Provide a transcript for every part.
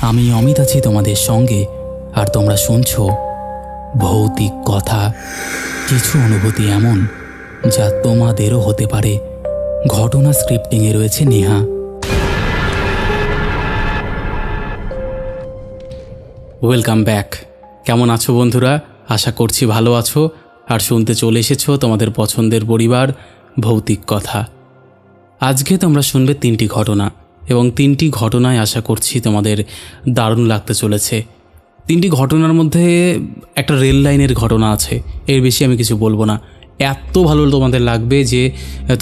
আমি অমিত আছি তোমাদের সঙ্গে, আর তোমরা শুনছো ভৌতিক কথা। কিছু অনুভূতি এমন যা তোমাদেরও হতে পারে। ঘটনা স্ক্রিপ্টিংয়ে রয়েছে নেহা। Welcome back. কেমন আছো বন্ধুরা? আশা করছি ভালো আছো আর শুনতে চলে এসেছো তোমাদের পছন্দের পরিবার ভৌতিক কথা। আজকে তোমরা শুনবে 3টি ঘটনা, এবং 3টি ঘটনায় আশা করছি তোমাদের দারুণ লাগতে চলেছে। 3টি ঘটনার মধ্যে একটা রেল লাইনের ঘটনা আছে, এর বেশি আমি কিছু বলবো না। এত ভালো তোমাদের লাগবে যে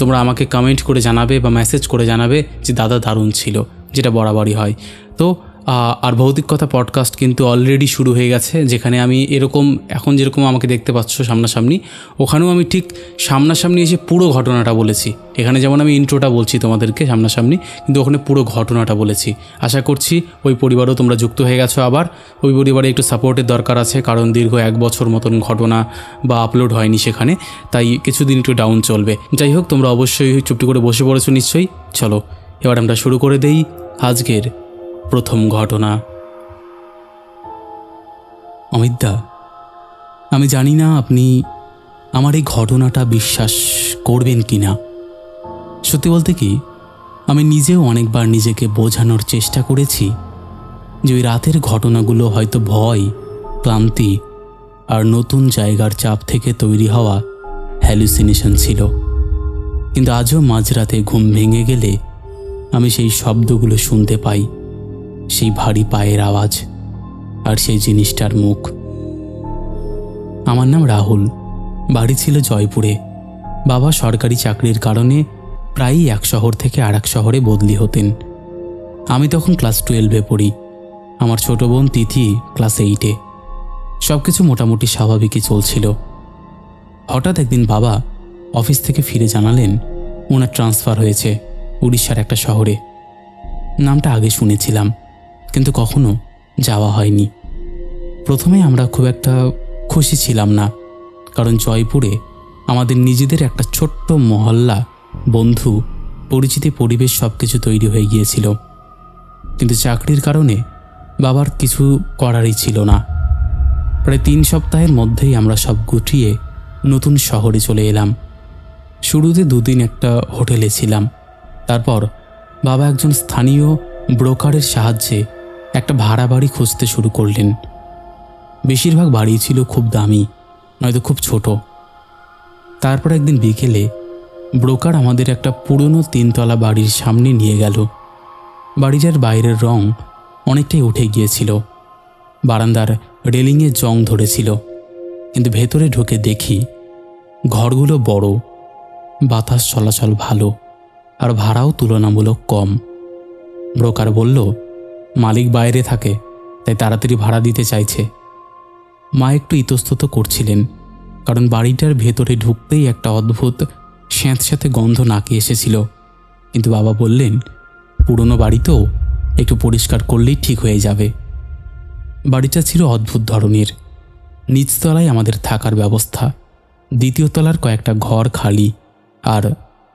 তোমরা আমাকে কমেন্ট করে জানাবে বা মেসেজ করে জানাবে যে দাদা দারুণ ছিল, যেটা বরাবরই হয়। তো আর ভৌতিক কথা পডকাস্ট কিন্তু অলরেডি শুরু হয়ে গেছে, যেখানে আমি এরকম এখন যেরকম আমাকে দেখতে পাচ্ছ সামনাসামনি, ওখানেও আমি ঠিক সামনাসামনি এসে পুরো ঘটনাটা বলেছি। এখানে যেমন আমি ইন্ট্রোটা বলছি তোমাদেরকে সামনাসামনি, কিন্তু ওখানে পুরো ঘটনাটা বলেছি। আশা করছি ওই পরিবারও তোমরা যুক্ত হয়ে গেছো। আবার ওই পরিবারে একটু সাপোর্টের দরকার আছে, কারণ দীর্ঘ 1 বছর মতন ঘটনা বা আপলোড হয়নি সেখানে, তাই কিছুদিন একটু ডাউন চলবে। যাই হোক, তোমরা অবশ্যই চুপটি করে বসে পড়েছো নিশ্চয়ই। চলো এবার আমরা শুরু করে দেই আজকের প্রথম ঘটনা। অমিতদা, আমি জানি না আপনি আমার এই ঘটনাটা বিশ্বাস করবেন কি না। সত্যি বলতে কি, আমি নিজেও অনেকবার নিজেকে বোঝানোর চেষ্টা করেছি যে ওই রাতের ঘটনাগুলো হয়তো ভয়, ক্লান্তি আর নতুন জায়গার চাপ থেকে তৈরি হওয়া হ্যালুসিনেশন ছিল। কিন্তু আজও মাঝরাতে ঘুম ভেঙে গেলে আমি সেই শব্দগুলো শুনতে পাই, সেই ভারী পায়ের আওয়াজ আর সেই জিনিসটার মুখ। আমার নাম রাহুল, বাড়ি ছিল জয়পুরে। বাবা সরকারি চাকরির কারণে প্রায়ই এক শহর থেকে আরেক শহরে বদলি হতেন। আমি তখন ক্লাস 12-এ পড়ি, আমার ছোট বোন তিথি ক্লাস 8-এ। সব কিছু মোটামুটি স্বাভাবিকই চলছিল। হঠাৎ একদিন বাবা অফিস থেকে ফিরে জানালেন ওনার ট্রান্সফার হয়েছে উড়িষ্যার একটা শহরে। নামটা আগে শুনেছিলাম, কিন্তু কখনো যাওয়া হয়নি। প্রথমে আমরা খুব একটা খুশি ছিলাম না, কারণ জয়পুরে আমাদের নিজেদের একটা ছোট্ট মহল্লা, বন্ধু, পরিচিতি, পরিবেশ সব কিছু তৈরি হয়ে গিয়েছিল। কিন্তু চাকরির কারণে বাবার কিছু করারই ছিল না। প্রায় 3 সপ্তাহের মধ্যেই আমরা সব গুটিয়ে নতুন শহরে চলে এলাম। শুরুতে 2 দিন একটা হোটেলে ছিলাম। তারপর বাবা একজন স্থানীয় ব্রোকারের সাহায্যে একটা ভাড়া বাড়ি খুঁজতে শুরু করলেন। বেশিরভাগ বাড়ি ছিল খুব দামি, নয়তো খুব ছোট। তারপর একদিন বিকেলে ব্রোকার আমাদের একটা পুরনো 3তলা বাড়ির সামনে নিয়ে গেল। বাড়িটার বাইরের রং অনেকটাই উঠে গিয়েছিল, বারান্দার রেলিংয়ে জং ধরেছিল। কিন্তু ভেতরে ঢুকে দেখি ঘরগুলো বড়, বাতাস চলাচল ভালো, আর ভাড়াও তুলনামূলক কম। ব্রোকার বলল মালিক বাইরে থাকে, তাই তাড়াতাড়ি ভাড়া দিতে চাইছে। মা একটু ইতস্তত করছিলেন, কারণ বাড়িটার ভেতরে ঢুকতেই একটা অদ্ভুত স্যাঁতস্যাঁতে গন্ধ নাকে এসেছিল। কিন্তু বাবা বললেন পুরনো বাড়ি তো, একটু পরিষ্কার করলেই ঠিক হয়ে যাবে। বাড়িটা ছিল অদ্ভুত ধরনের। নিচতলায় আমাদের থাকার ব্যবস্থা, 2য় তলার কয়েকটা ঘর খালি, আর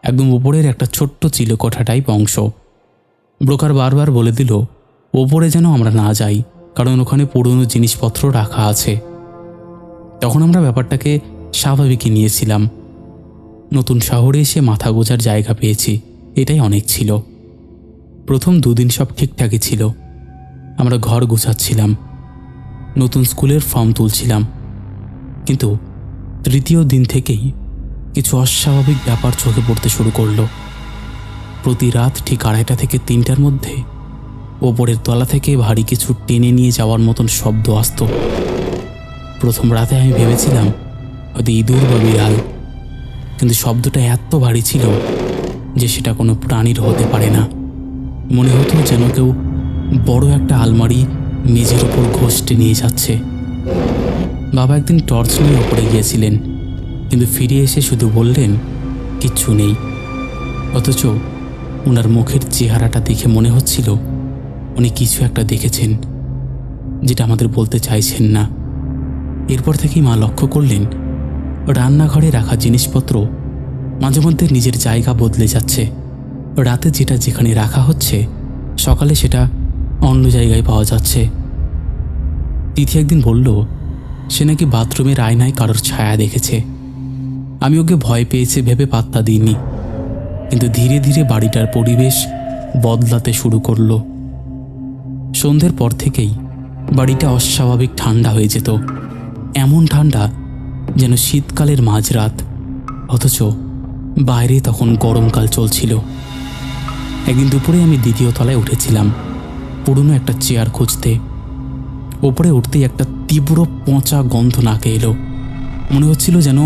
একদম উপরের একটা ছোট্ট চিলেকোঠা টাইপ অংশ। ব্রোকার বারবার বলে দিল ওপরে যেন আমরা না যাই, কারণ ওখানে পুরনো জিনিসপত্র রাখা আছে। তখন আমরা ব্যাপারটাকে স্বাভাবিকই নিয়েছিলাম। নতুন শহরে এসে মাথা গোজার জায়গা পেয়েছি, এটাই অনেক ছিল। প্রথম 2 দিন সব ঠিকঠাকই ছিল। আমরা ঘর গুছাচ্ছিলাম, নতুন স্কুলের ফর্ম তুলছিলাম। কিন্তু 3য় দিন থেকেই কিছু অস্বাভাবিক ব্যাপার চোখে পড়তে শুরু করলো। প্রতি রাত ঠিক 2:30 থেকে 3টার মধ্যে ওপরের তলা থেকে ভারী কিছু টেনে নিয়ে যাওয়ার মতন শব্দ আসতো। প্রথম রাতে আমি ভেবেছিলাম হয়তো ইঁদুর বা বিড়াল, কিন্তু শব্দটা এত ভারী ছিল যে সেটা কোনো প্রাণীর হতে পারে না। মনে হতো যেন কেউ বড় একটা আলমারি মেঝের ওপর ঘষটে নিয়ে যাচ্ছে। বাবা একদিন টর্চ নিয়ে ওপরে গিয়েছিলেন, কিন্তু ফিরে এসে শুধু বললেন কিচ্ছু নেই। অথচ ওনার মুখের চেহারাটা দেখে মনে হচ্ছিল উনি কিছু একটা দেখেছেন, যেটা আমাদের বলতে চাইছেন না। এরপর থেকেই মা লক্ষ্য করলেন রান্নাঘরে রাখা জিনিসপত্র মাঝে মধ্যে নিজের জায়গা বদলে যাচ্ছে। রাতে যেটা যেখানে রাখা হচ্ছে, সকালে সেটা অন্য জায়গায় পাওয়া যাচ্ছে। তিথি একদিন বলল সে নাকি বাথরুমের আয়নায় কারোর ছায়া দেখেছে। আমি ওকে ভয় পেয়েছে ভেবে পাত্তা দিইনি, কিন্তু ধীরে ধীরে বাড়িটার পরিবেশ বদলাতে শুরু করলো। সন্ধ্যের পর থেকেই বাড়িটা অস্বাভাবিক ঠান্ডা হয়ে যেত, এমন ঠান্ডা যেন শীতকালের মাঝরাত, অথচ বাইরে তখন গরমকাল চলছিল। একদিন দুপুরে আমি দ্বিতীয় তলায় উঠেছিলাম পুরনো একটা চেয়ার খুঁজতে। ওপরে উঠতেই একটা তীব্র পচা গন্ধ নাকে এলো। মনে হচ্ছিল যেন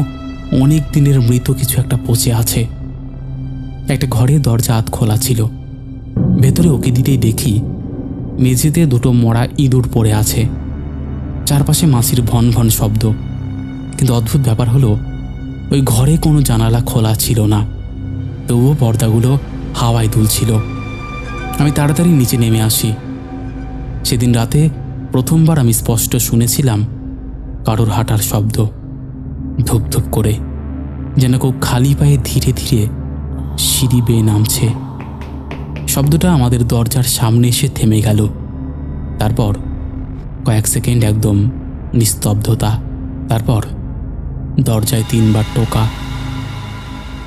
অনেক দিনের মৃত কিছু একটা পচে আছে। একটা ঘরের দরজা আধ খোলা ছিল। ভেতরে ওকে দিতেই দেখি মেঝেতে দুটো মরা ইঁদুর পড়ে আছে, চারপাশে মাছির ভন ভন শব্দ। কিন্তু অদ্ভুত ব্যাপার হলো ওই ঘরে কোনো জানালা খোলা ছিল না, তবুও পর্দাগুলো হাওয়ায় দুলছিল। আমি তাড়াতাড়ি নিচে নেমে আসি। সেদিন রাতে প্রথমবার আমি স্পষ্ট শুনেছিলাম কারোর হাঁটার শব্দ, ধুপ ধুপ করে, যেন কেউ খালি পায়ে ধীরে ধীরে সিঁড়ি বেয়ে নামছে। শব্দটা আমাদের দরজার সামনে এসে থেমে গেল। তারপর কয়েক সেকেন্ড একদম নিস্তব্ধতা। তারপর দরজায় 3 বার টোকা।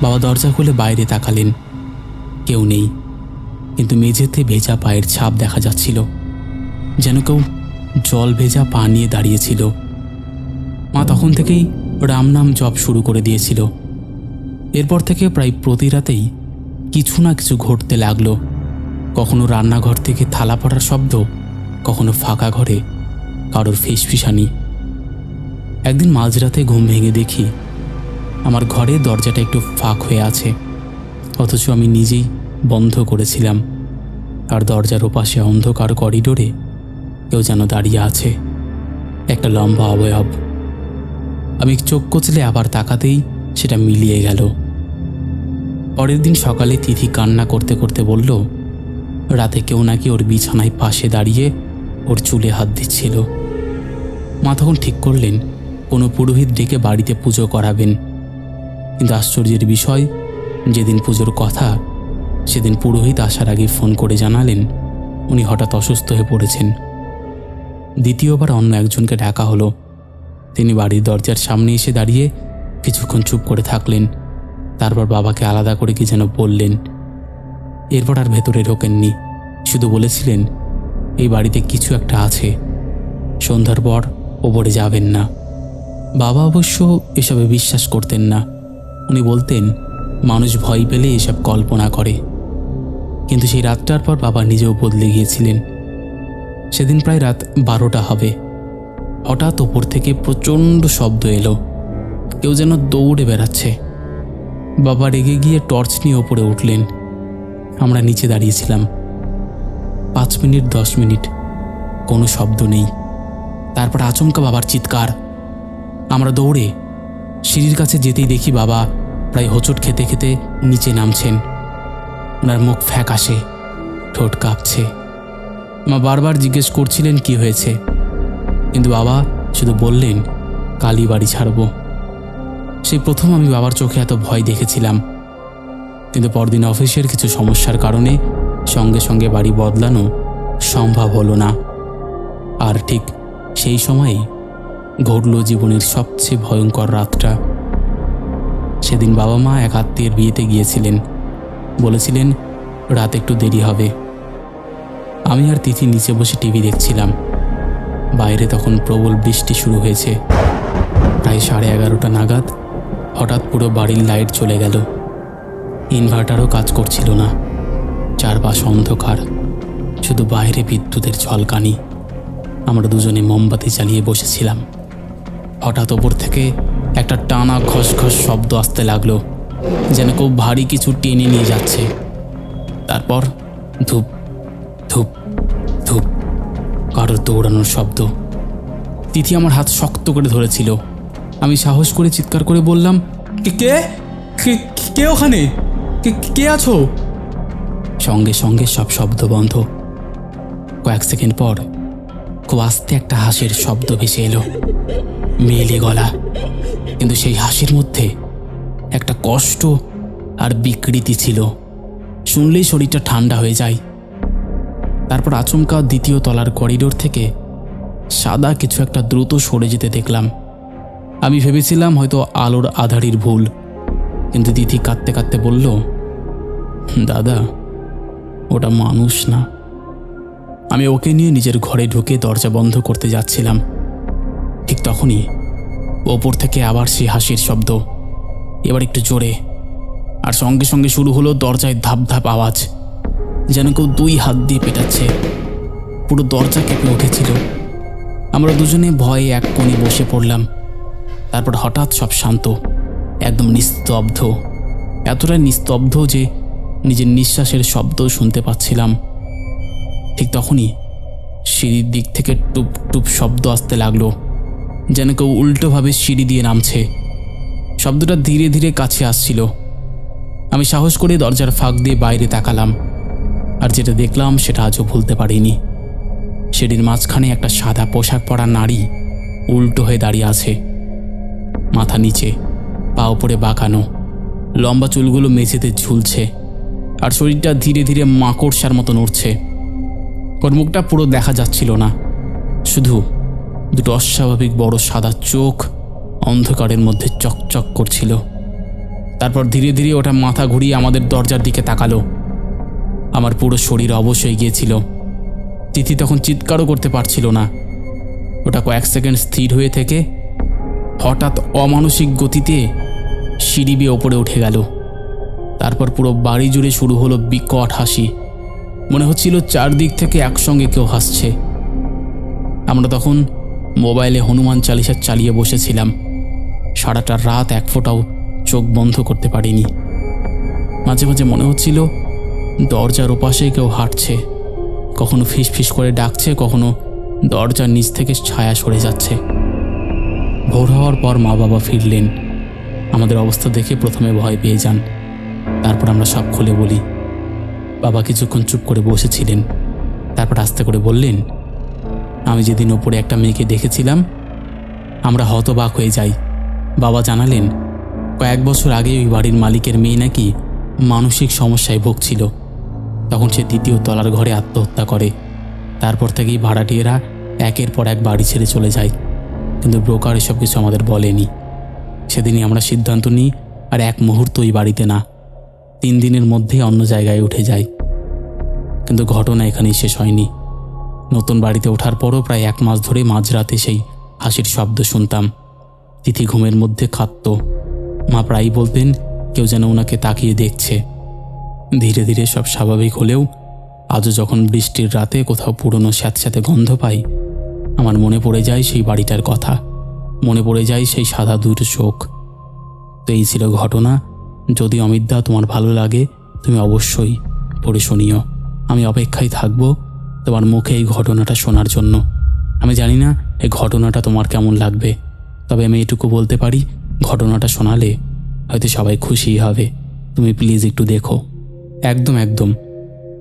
বাবা দরজা খুলে বাইরে তাকালেন। কেউ নেই, কিন্তু মেঝেতে ভেজা পায়ের ছাপ দেখা যাচ্ছিল, যেন কেউ জল ভেজা পা নিয়ে দাঁড়িয়েছিল। মা তখন থেকেই রাম নাম জপ শুরু করে দিয়েছিল। এরপর থেকে প্রায় প্রতি রাতেই কিছু না কিছু ঘটতে লাগলো। কখনো রান্নাঘর থেকে থালা পড়ার শব্দ, কখনো ফাঁকা ঘরে কারোর ফিসফিসানি। একদিন মাঝরাতে ঘুম ভেঙে দেখি আমার ঘরের দরজাটা একটু ফাঁক হয়ে আছে, অথচ আমি নিজেই বন্ধ করেছিলাম। আর দরজার ওপাশে অন্ধকার করিডোরে কেউ যেন দাঁড়িয়ে আছে, একটা লম্বা অবয়ব। আমি চোখ কচলে আবার তাকাতেই সেটা মিলিয়ে গেল। পরের দিন সকালে তিথি কান্না করতে করতে বলল রাতে কেউ নাকি ওর বিছানায় পাশে দাঁড়িয়ে ওর চুলে হাত দিচ্ছিল। মা তখন ঠিক করলেন কোনো পুরোহিত ডেকে বাড়িতে পুজো করাবেন। কিন্তু আশ্চর্যের বিষয়, যেদিন পুজোর কথা সেদিন পুরোহিত আসার আগে ফোন করে জানালেন উনি হঠাৎ অসুস্থ হয়ে পড়েছেন। দ্বিতীয়বার অন্য একজনকে ডাকা হলো। তিনি বাড়ির দরজার সামনে এসে দাঁড়িয়ে কিছুক্ষণ চুপ করে থাকলেন। তারপর বাবাকে আলাদা করে কি যেন বললেন। এরপর আর ভেতরে ঢোকেননি, শুধু বলেছিলেন এই বাড়িতে কিছু একটা আছে, সন্ধ্যার পর ওপরে যাবেন না। বাবা অবশ্য এসবে বিশ্বাস করতেন না। উনি বলতেন মানুষ ভয় পেলে এসব কল্পনা করে। কিন্তু সেই রাতটার পর বাবা নিজেও বদলে গিয়েছিলেন। সেদিন প্রায় রাত 12টা হবে। হঠাৎ ওপর থেকে প্রচণ্ড শব্দ এলো, কেউ যেন দৌড়ে বেড়াচ্ছে। বাবা রেগে গিয়ে টর্চ নিয়ে ওপরে উঠলেন। আমরা নিচে দাঁড়িয়েছিলাম। 5 মিনিট 10 মিনিট কোনো শব্দ নেই। তারপর আচমকা বাবার চিৎকার। আমরা দৌড়ে সিঁড়ির কাছে যেতেই দেখি বাবা প্রায় হোঁচট খেতে খেতে নিচে নামছেন। ওনার মুখ ফ্যাকাশে, ঠোঁট কাঁপছে। মা বারবার জিজ্ঞেস করছিলেন কি হয়েছে, কিন্তু বাবা শুধু বললেন কালই বাড়ি ছাড়ব। সেই প্রথম আমি বাবার চোখে এত ভয় দেখেছিলাম। কিন্তু পরদিন অফিসের কিছু সমস্যার কারণে সঙ্গে সঙ্গে বাড়ি বদলানো সম্ভব হলো না। আর ঠিক সেই সময়েই ঘটল জীবনের সবচেয়ে ভয়ঙ্কর রাতটা। সেদিন বাবা মা এক আত্মীয়ের বিয়েতে গিয়েছিলেন। বলেছিলেন রাত একটু দেরি হবে। আমি আর তিথি নিচে বসে টিভি দেখছিলাম। বাইরে তখন প্রবল বৃষ্টি শুরু হয়েছে। প্রায় 11:30 নাগাদ হঠাৎ পুরো বাড়ির লাইট চলে গেল। ইনভার্টারও কাজ করছিল না। চারপাশ অন্ধকার, শুধু বাইরে বিদ্যুতের ঝলকানি। আমরা দুজনে মোমবাতি জ্বালিয়ে বসেছিলাম। হঠাৎ ওপর থেকে একটা টানা ঘসঘস শব্দ আসতে লাগলো, যেন খুব ভারী কিছু টেনে নিয়ে যাচ্ছে। তারপর ধূপ ধূপ ধূপ, কারোর দৌড়ানোর শব্দ। তিথি আমার হাত শক্ত করে ধরেছিল। আমি সাহস করে চিৎকার করে বললাম, কে কে কে ওখানে? কে আছো? সঙ্গে সঙ্গে সব শব্দ বন্ধ। কয়েক সেকেন্ড পর খুব আস্তে একটা হাসির শব্দ ভেসে এলো, মেলে গলা। কিন্তু সেই হাসির মধ্যে একটা কষ্ট আর বিকৃতি ছিল। শুনলেই শরীরটা ঠান্ডা হয়ে যায়। তারপর আচমকা দ্বিতীয় তলার করিডোর থেকে সাদা কিছু একটা দ্রুত সরে যেতে দেখলাম। আমি ভেবেছিলাম হয়তো আলোর আধারির ভুল, কিন্তু তিথি কাঁদতে কাঁদতে বলল, দাদা, ওটা মানুষ না। আমি ওকে নিয়ে নিজের ঘরে ঢুকে দরজা বন্ধ করতে যাচ্ছিলাম। ঠিক তখনই ওপর থেকে আবার সেই হাসির শব্দ, এবার একটু জোরে, আর সঙ্গে সঙ্গে শুরু হলো দরজায় ধাপ ধাপ আওয়াজ, যেন কেউ 2 হাত দিয়ে পেটাচ্ছে। পুরো দরজা কেঁপে উঠেছিল। আমরা দুজনে ভয়ে এক কোণে বসে পড়লাম। তারপর হঠাৎ সব শান্ত, একদম নিস্তব্ধ, এতটা নিস্তব্ধ যে নিজের নিঃশ্বাসের শব্দ শুনতে পাচ্ছিলাম। ঠিক তখনই সিঁড়ির দিক থেকে টুপ টুপ শব্দ আসতে লাগলো, যেন কেউ উল্টোভাবে সিঁড়ি দিয়ে নামছে। শব্দটা ধীরে ধীরে কাছে আসছিল। আমি সাহস করে দরজার ফাঁক দিয়ে বাইরে তাকালাম, আর যেটা দেখলাম সেটা আজও ভুলতে পারিনি। সিঁড়ির মাঝখানে একটা সাদা পোশাক পরা নারী উল্টো হয়ে দাঁড়িয়ে আছে, মাথা নিচে, পা উপরে বাঁকানো, লম্বা চুলগুলো মেঝেতে ঝুলছে, আর শরীরটা ধীরে ধীরে মাকড়সার মতো নড়ছে। ওর মুখটা পুরো দেখা যাচ্ছিল না, শুধু দুটো অস্বাভাবিক বড় সাদা চোখ অন্ধকারের মধ্যে চকচক করছিল। তারপর ধীরে ধীরে ওটা মাথা ঘুরিয়ে আমাদের দরজার দিকে তাকালো। আমার পুরো শরীর অবশ হয়ে গিয়েছিল। তিথি তখন চিৎকারও করতে পারছিল না। ওটা কয়েক সেকেন্ড স্থির হয়ে থেকে হঠাৎ অমানসিক গতিতে সিঁড়ি বেয়ে ওপরে উঠে গেল। তারপর পুরো বাড়ি জুড়ে শুরু হলো বিকট হাসি। মনে হচ্ছিল চারদিক থেকে একসঙ্গে কেউ হাসছে। আমরা তখন মোবাইলে হনুমান চালিসা চালিয়ে বসেছিলাম। সারাটা রাত এক ফোঁটাও চোখ বন্ধ করতে পারিনি। মাঝে মাঝে মনে হচ্ছিল দরজার ওপাশে কেউ হাঁটছে, কখনো ফিস ফিস করে ডাকছে, কখনো দরজার নিচ থেকে ছায়া সরে যাচ্ছে। ভোর হওয়ার পর মা বাবা ফিরলেন। আমাদের অবস্থা দেখে প্রথমে ভয় পেয়ে যান, তারপর আমরা সব খুলে বলি। বাবা কিছুক্ষণ চুপ করে বসেছিলেন, তারপর আস্তে করে বললেন, আমি যেদিন ওপরে একটা মেয়েকে দেখেছিলাম, আমরা হতবাক হয়ে যাই। বাবা জানালেন, কয়েক বছর আগে ওই বাড়ির মালিকের মেয়ে নাকি মানসিক সমস্যায় ভুগছিল। তখন সে দ্বিতীয় তলার ঘরে আত্মহত্যা করে। তারপর থেকেই ভাড়াটিয়েরা একের পর এক বাড়ি ছেড়ে চলে যায়, কিন্তু ব্রোকার এসব কিছু আমাদের বলেনি। সেদিনই আমরা সিদ্ধান্ত নিই আর এক মুহূর্ত ওই বাড়িতে না, 3 দিনের মধ্যেই অন্য জায়গায় উঠে যাই। কিন্তু ঘটনা এখানেই শেষ হয়নি। নতুন বাড়িতে ওঠার পরও প্রায় 1 মাস ধরে মাঝরাতে সেই হাসির শব্দ শুনতাম। তিথি ঘুমের মধ্যে কাঁদত। মা প্রায়ই বলতেন কেউ যেন ওনাকে তাকিয়ে দেখছে। ধীরে ধীরে সব স্বাভাবিক হলেও আজও যখন বৃষ্টির রাতে কোথাও পুরনো স্যাঁতস্যাঁতে গন্ধ পাই, আমার মনে পড়ে যায় সেই বাড়িটার কথা, মনে পড়ে যায় সেই সাদা 2টো চোখ। তো এই ছিল ঘটনা। যদি অমিতদা তোমার ভালো লাগে, তুমি অবশ্যই পড়ে শুনিও। আমি অপেক্ষায় থাকব তোমার মুখে এই ঘটনাটা শোনার জন্য। আমি জানি না এই ঘটনাটা তোমার কেমন লাগবে, তবে আমি এটুকু বলতে পারি, ঘটনাটা শোনালে হয়তো সবাই খুশি হবে। তুমি প্লিজ একটু দেখো। একদম একদম।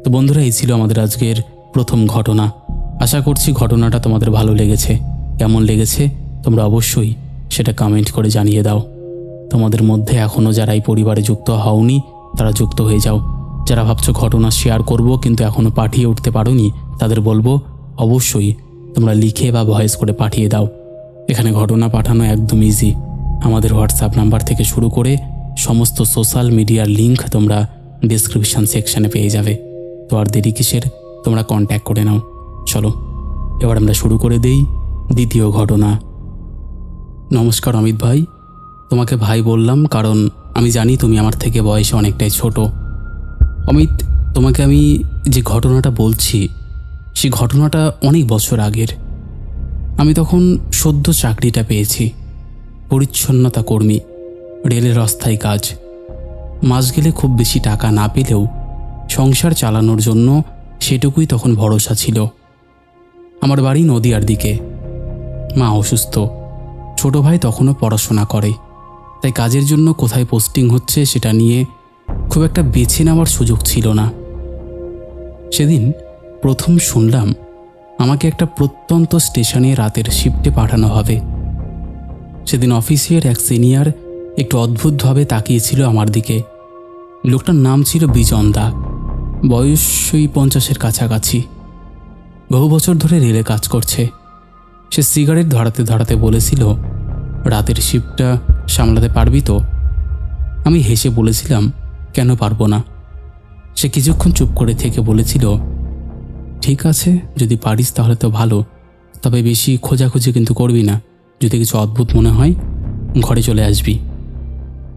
তো বন্ধুরা, এই ছিল আমাদের আজকের প্রথম ঘটনা। আশা করছি ঘটনাটা তোমাদের ভালো লেগেছে। কেমন লেগেছে তোমরা অবশ্যই সেটা কমেন্ট করে জানিয়ে দাও। তোমাদের মধ্যে এখনও যারা এই পরিবারে যুক্ত হওনি, তারা যুক্ত হয়ে যাও। যারা ভাবছো ঘটনা শেয়ার করব কিন্তু এখনও পাঠিয়ে উঠতে পারোনি, তাদের বলবো অবশ্যই তোমরা লিখে বা ভয়েস করে পাঠিয়ে দাও। এখানে ঘটনা পাঠানো একদম ইজি। আমাদের হোয়াটসঅ্যাপ নাম্বার থেকে শুরু করে সমস্ত সোশ্যাল মিডিয়ার লিঙ্ক তোমরা ডেসক্রিপশন সেকশানে পেয়ে যাবে। তো আর দেরি কিসের, তোমরা কন্ট্যাক্ট করে নাও। চলো এবার আমরা শুরু করে দেই দ্বিতীয় ঘটনা। নমস্কার অমিত ভাই। তোমাকে ভাই বললাম কারণ আমি জানি তুমি আমার থেকে বয়সে অনেকটাই ছোট। অমিত, তোমাকে আমি যে ঘটনাটা বলছি সেই ঘটনাটা অনেক বছর আগের। আমি তখন সদ্য চাকরিটা পেয়েছি, পরিচ্ছন্নতা কর্মী, রেলের অস্থায়ী কাজ। মাস গেলে খুব বেশি টাকা না পেলেও সংসার চালানোর জন্য সেটুকুই তখন ভরসা ছিল। আমার বাড়ি নদিয়ার দিকে। মা অসুস্থ, ছোট ভাই তখনও পড়াশোনা করে, তাই কাজের জন্য কোথায় পোস্টিং হচ্ছে সেটা নিয়ে খুব একটা বেছে নেওয়ার সুযোগ ছিল না। সেদিন প্রথম শুনলাম আমাকে একটা প্রত্যন্ত স্টেশনে রাতের শিফটে পাঠানো হবে। সেদিন অফিসের এক সিনিয়র একটু অদ্ভুতভাবে তাকিয়েছিল আমার দিকে। লোকটার নাম ছিল বিজন দা, বয়স ওই 50-এর কাছাকাছি। বহু বছর ধরে রেলে কাজ করছে। সে সিগারেট ধরাতে ধরাতে বলেছিল, রাতের শিফটটা সামলাতে পারবি তো? আমি হেসে বলেছিলাম, কেন পারবো না। সে কিছুক্ষণ চুপ করে থেকে বলেছিল, ঠিক আছে, যদি পারিস তাহলে তো ভালো, তবে বেশি খোঁজাখুঁজি কিন্তু করবি না। যদি কিছু অদ্ভুত মনে হয় ঘরে চলে আসবি।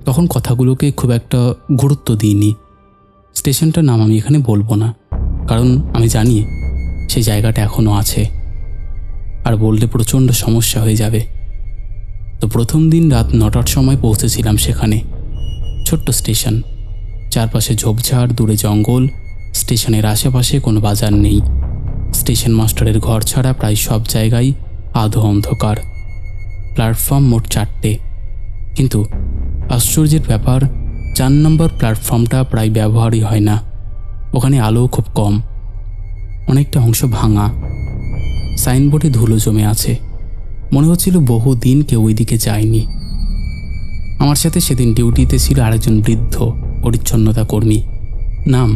তখন কথাগুলোকে খুব একটা গুরুত্ব দিইনি। স্টেশনটার নাম আমি এখানে বলবো না, কারণ আমি জানি সেই জায়গাটা এখনও আছে, আর বললে প্রচণ্ড সমস্যা হয়ে যাবে। তো প্রথম দিন রাত 9টার সময় পৌঁছেছিলাম সেখানে। ছোট্ট স্টেশন, চারপাশে ঝোপঝাড়, দূরে জঙ্গল। স্টেশনের আশেপাশে কোনো বাজার নেই। স্টেশন মাস্টারের ঘর ছাড়া প্রায় সব জায়গায় আধো অন্ধকার। প্ল্যাটফর্ম মোট 4টে, কিন্তু আশ্চর্যের ব্যাপার 4 নম্বর প্ল্যাটফর্মটা প্রায় ব্যবহারই হয় না। ওখানে আলো খুব কম, অনেকটা অংশ ভাঙা। সাইনবোর্ডে ধুলো জমে আছে। মনে হচ্ছিল বহু দিন কেউ ওই দিকে যায়নি। আমার সাথে সেদিন ডিউটিতে ছিল আরেকজন বৃদ্ধ পরিচ্ছন্নতা কর্মী, নাম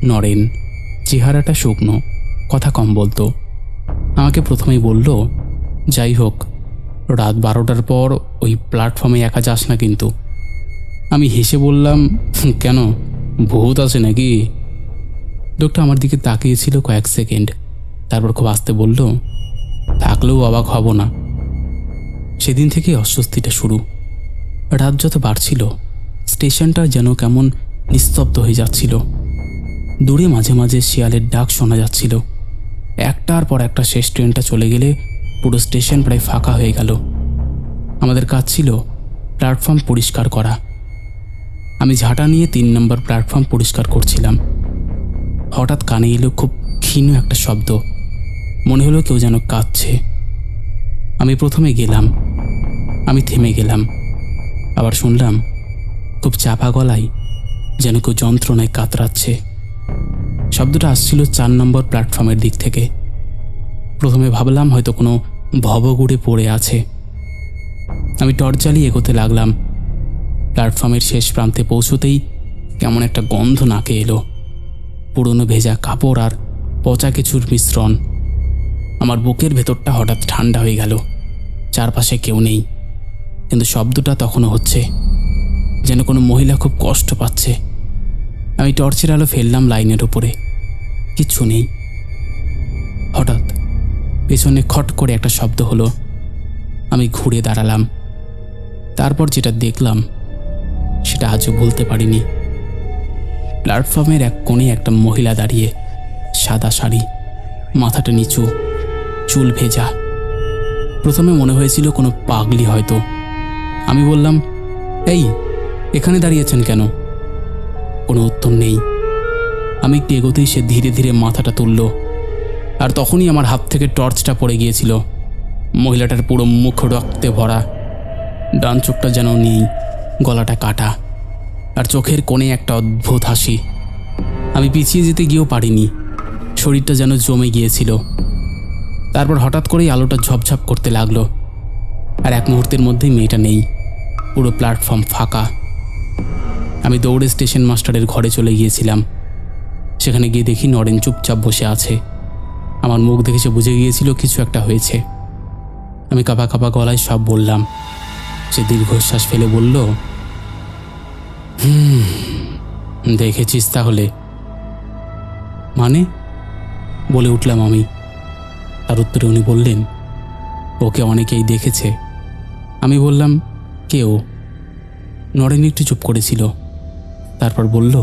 নরেন। চেহারাটা শুকনো, কথা কম বলতো। আমাকে প্রথমেই বলল, যাই হোক, রাত 12টার পর ওই প্ল্যাটফর্মে একা যাস না কিন্তু। আমি হেসে বললাম, কেন, ভূত আছে নাকি? লোকটা আমার দিকে তাকিয়েছিল কয়েক সেকেন্ড, তারপর খুব আস্তে বলল, থাকলেও অবাক হব না। সেদিন থেকে অস্বস্তিটা শুরু। রাত যত বাড়ছিল স্টেশনটা যেন কেমন নিস্তব্ধ হয়ে যাচ্ছিল। দূরে মাঝে মাঝে শিয়ালের ডাক শোনা যাচ্ছিল। একটার পর একটা শেষ ট্রেনটা চলে গেলে পুরো স্টেশন প্রায় ফাঁকা হয়ে গেল। আমাদের কাজ ছিল প্ল্যাটফর্ম পরিষ্কার করা। আমি ঝাঁটা নিয়ে 3 নম্বর প্ল্যাটফর্ম পরিষ্কার করছিলাম। হঠাৎ কানে এলো খুব ক্ষীণ একটা শব্দ। মনে হলো কেউ যেন কাঁদছে। আমি প্রথমে গেলাম, আমি থেমে গেলাম। আবার শুনলাম খুব চাপা গলায় যেন কেউ যন্ত্রণায় কাতরাচ্ছে। শব্দটা আসছিল 4 নম্বর প্ল্যাটফর্মের দিক থেকে। প্রথমে ভাবলাম হয়তো কোনো ভবঘুরে পড়ে আছে। আমি টর্চ জ্বালিয়ে এগোতে লাগলাম। প্ল্যাটফর্মের শেষ প্রান্তে পৌঁছতেই কেমন একটা গন্ধ নাকে এলো। পুরনো ভেজা কাপড় আর পচা কিছুর মিশ্রণ। আমার বুকের ভেতরটা হঠাৎ ঠান্ডা হয়ে গেল। চারপাশে কেউ নেই, কিন্তু শব্দটা তখনও হচ্ছে, যেন কোনো মহিলা খুব কষ্ট পাচ্ছে। আমি টর্চের আলো ফেললাম লাইনের উপরে, কিচ্ছু নেই। হঠাৎ পেছনে খট করে একটা শব্দ হলো। আমি ঘুরে দাঁড়ালাম। তারপর যেটা দেখলাম সেটা আজও ভুলতে পারিনি। প্ল্যাটফর্মের এক কোণে একটা মহিলা দাঁড়িয়ে, সাদা শাড়ি, মাথাটা নিচু, চুল ভেজা। প্রথমে মনে হয়েছিল কোনো পাগলি হয়তো। আমি বললাম, এই, এখানে দাঁড়িয়েছেন কেন? কোনো উত্তর নেই। আমি একটু এগোতেই সে ধীরে ধীরে মাথাটা তুলল, আর তখনই আমার হাত থেকে টর্চটা পড়ে গিয়েছিল। মহিলাটার পুরো মুখ রক্তে ভরা, ডান চোখটা যেন নেই, গলাটা কাটা, আর চোখের কোণে একটা অদ্ভুত হাসি। আমি পিছিয়ে যেতে গিয়েও পারিনি, শরীরটা যেন জমে গিয়েছিল। তারপর হঠাৎ করেই আলোটা ঝপঝপ করতে লাগলো, আর এক মুহূর্তের মধ্যেই মেয়েটা নেই। পুরো প্ল্যাটফর্ম ফাঁকা। আমি দৌড়ে স্টেশন মাস্টারের ঘরে চলে গিয়েছিলাম। সেখানে গিয়ে দেখি নরেন চুপচাপ বসে আছে। আমার মুখ দেখে সে বুঝে গিয়েছিল কিছু একটা হয়েছে। আমি কাঁপা কাঁপা গলায় সব বললাম। সে দীর্ঘশ্বাস ফেলে বলল, দেখেছিস তাহলে? মানে, বলে উঠলাম আমি। তার উত্তরে উনি বললেন, ওকে অনেকেই দেখেছে। আমি বললাম, কেউ? নরেন একটু চুপ করেছিল, তারপর বলল,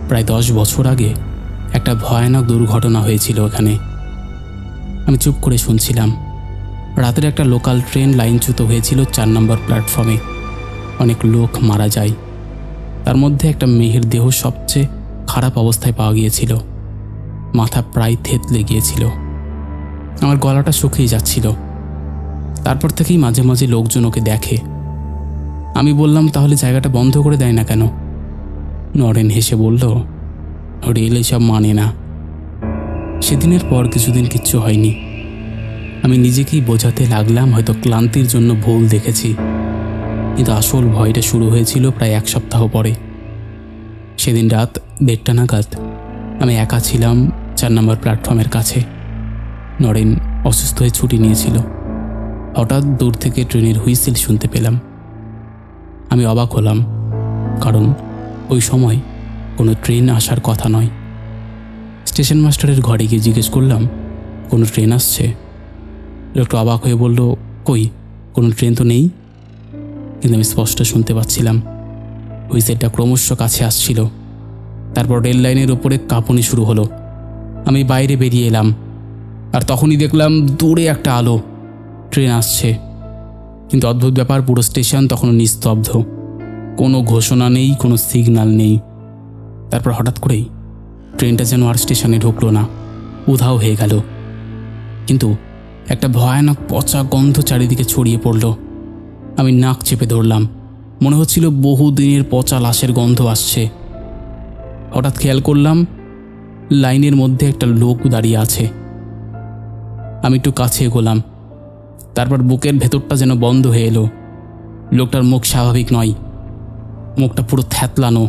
প্রায় 10 বছর আগে একটা ভয়ানক দুর্ঘটনা হয়েছিল ওখানে। আমি চুপ করে শুনছিলাম। রাতের একটা লোকাল ট্রেন লাইনচ্যুত হয়েছিল 4 নম্বর প্ল্যাটফর্মে। অনেক লোক মারা যায়। তার মধ্যে একটা মেয়ের দেহ সবচেয়ে খারাপ অবস্থায় পাওয়া গিয়েছিল। মাথা প্রায় থেতলে গিয়েছিল। আমার গলাটা শুকিয়ে যাচ্ছিল। তারপর থেকেই মাঝে মাঝে লোকজন ওকে দেখে। আমি বললাম, তাহলে জায়গাটা বন্ধ করে দেয় না কেন? নরেন হেসে বলল, রেল এসব মানে না। সেদিনের পর কিছুদিন কিচ্ছু হয়নি। আমি নিজেকেই বোঝাতে লাগলাম হয়তো ক্লান্তির জন্য ভুল দেখেছি, কিন্তু আসল ভয়টা শুরু হয়েছিল প্রায় 1 সপ্তাহ পরে। সেদিন রাত 1:30 নাগাদ আমি একা ছিলাম 4 নম্বর প্ল্যাটফর্মের কাছে। নরেন অসুস্থ হয়ে ছুটি নিয়েছিল। হঠাৎ দূর থেকে ট্রেনের হুইসেল শুনতে পেলাম। আমি অবাক হলাম, কারণ ওই সময় কোনো ট্রেন আসার কথা নয়। স্টেশন মাস্টারের ঘরে গিয়ে জিজ্ঞেস করলাম, কোনো ট্রেন আসছে? লোকটা অবাক হয়ে বলল, কই, কোনো ট্রেন তো নেই। কিন্তু আমি স্পষ্ট শুনতে পাচ্ছিলাম হুইসেলটা ক্রমশ কাছে আসছিল। তারপর রেল লাইনের ওপরে কাঁপুনি শুরু হলো। আমি বাইরে বেরিয়ে এলাম, আর তখনই দেখলাম দূরে একটা আলো। ট্রেন আসছে। কিন্তু অদ্ভুত ব্যাপার, পুরো স্টেশন তখনও নিস্তব্ধ। কোনো ঘোষণা নেই, কোনো সিগন্যাল নেই। তারপর হঠাৎ করেই ট্রেনটা যেন আর স্টেশনে ঢুকলো না, উধাও হয়ে গেল। কিন্তু একটা ভয়ানক পচা গন্ধ চারিদিকে ছড়িয়ে পড়ল। আমি নাক চেপে ধরলাম। মনে হচ্ছিল বহু দিনের পচা লাশের গন্ধ আসছে। হঠাৎ খেয়াল করলাম লাইনের মধ্যে একটা লোক দাঁড়িয়ে আছে। আমি একটু কাছে এগোলাম। তারপর বুকের ভেতরটা যেন বন্ধ হয়ে এলো। লোকটার মুখ স্বাভাবিক নয়, মুখটা পুরো থ্যাতলানো,